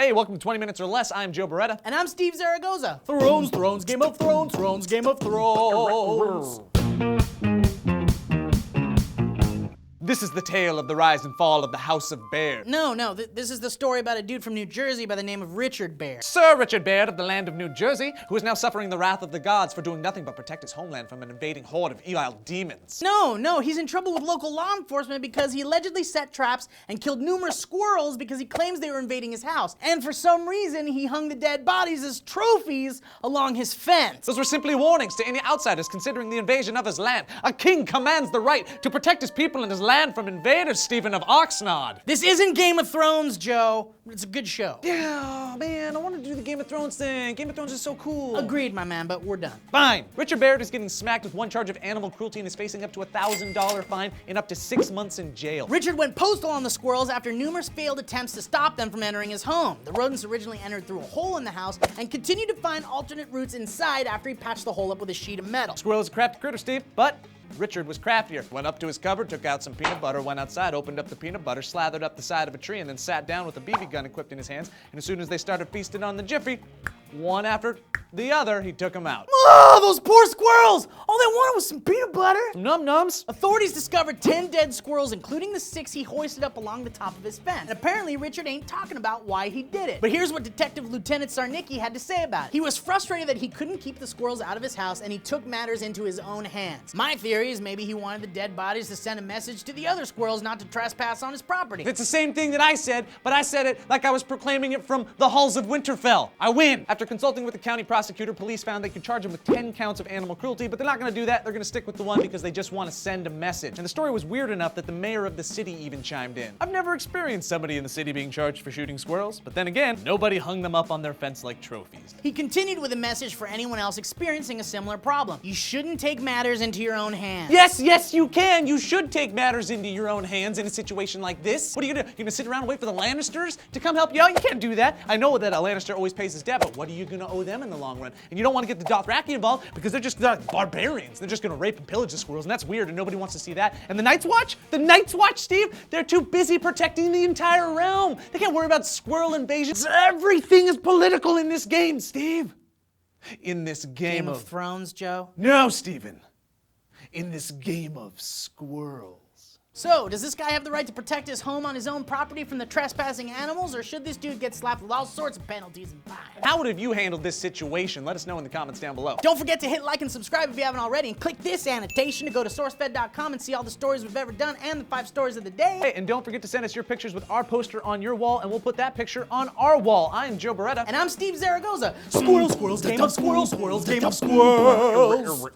Hey, welcome to 20 Minutes or Less. I'm Joe Beretta. And I'm Steve Zaragoza. Thrones, Game of Thrones, Game of Thrones. This is the tale of the rise and fall of the House of Bear. No, this is the story about a dude from New Jersey by the name of Richard Bear. Sir Richard Bear of the land of New Jersey, who is now suffering the wrath of the gods for doing nothing but protect his homeland from an invading horde of evil demons. No, he's in trouble with local law enforcement because he allegedly set traps and killed numerous squirrels because he claims they were invading his house. And for some reason, he hung the dead bodies as trophies along his fence. Those were simply warnings to any outsiders considering the invasion of his land. A king commands the right to protect his people and his land from invaders, Stephen of Oxnard. This isn't Game of Thrones, Joe. It's a good show. Yeah, man, I want to do the Game of Thrones thing. Game of Thrones is so cool. Agreed, my man, but we're done. Fine. Richard Bear is getting smacked with one charge of animal cruelty and is facing up to a $1,000 fine and up to 6 months in jail. Richard went postal on the squirrels after numerous failed attempts to stop them from entering his home. The rodents originally entered through a hole in the house and continued to find alternate routes inside after he patched the hole up with a sheet of metal. Squirrel is a crafty critter, Steve, but Richard was craftier. Went up to his cupboard, took out some peanut butter, went outside, opened up the peanut butter, slathered up the side of a tree, and then sat down with a BB gun equipped in his hands. And as soon as they started feasting on the Jiffy, one after the other, he took them out. Oh, those poor squirrels! All they wanted was some peanut butter. Num-nums. Authorities discovered 10 dead squirrels, including the 6 he hoisted up along the top of his fence. And apparently, Richard ain't talking about why he did it. But here's what Detective Lieutenant Sarnicki had to say about it. He was frustrated that he couldn't keep the squirrels out of his house, and he took matters into his own hands. My theory is maybe he wanted the dead bodies to send a message to the other squirrels not to trespass on his property. It's the same thing that I said, but I said it like I was proclaiming it from the halls of Winterfell. I win. After consulting with the county prosecutor, police found they could charge him with 10 counts of animal cruelty, but they're not going to do that. They're going to stick with the one because they just want to send a message. And the story was weird enough that the mayor of the city even chimed in. I've never experienced somebody in the city being charged for shooting squirrels, but then again, nobody hung them up on their fence like trophies. He continued with a message for anyone else experiencing a similar problem. You shouldn't take matters into your own hands. Yes, you can. You should take matters into your own hands in a situation like this. What are you gonna do? You're gonna sit around and wait for the Lannisters to come help you out? You can't do that. I know that a Lannister always pays his debt, but what are you gonna owe them in the long run? And you don't want to get the Dothraki involved because they're just barbarians. They're just gonna rape and pillage the squirrels, and that's weird, and nobody wants to see that. And the Night's Watch? The Night's Watch, Steve? They're too busy protecting the entire realm. They can't worry about squirrel invasions. Everything is political in this game, Steve. In this Game of Thrones, Joe? No, Stephen. In this game of squirrels. So, does this guy have the right to protect his home on his own property from the trespassing animals, or should this dude get slapped with all sorts of penalties and fines? How would have you handled this situation? Let us know in the comments down below. Don't forget to hit like and subscribe if you haven't already, and click this annotation to go to SourceFed.com and see all the stories we've ever done and the 5 stories of the day. Hey, and don't forget to send us your pictures with our poster on your wall, and we'll put that picture on our wall. I'm Joe Beretta. And I'm Steve Zaragoza. Squirrels, Game of Squirrels, Game of Squirrels.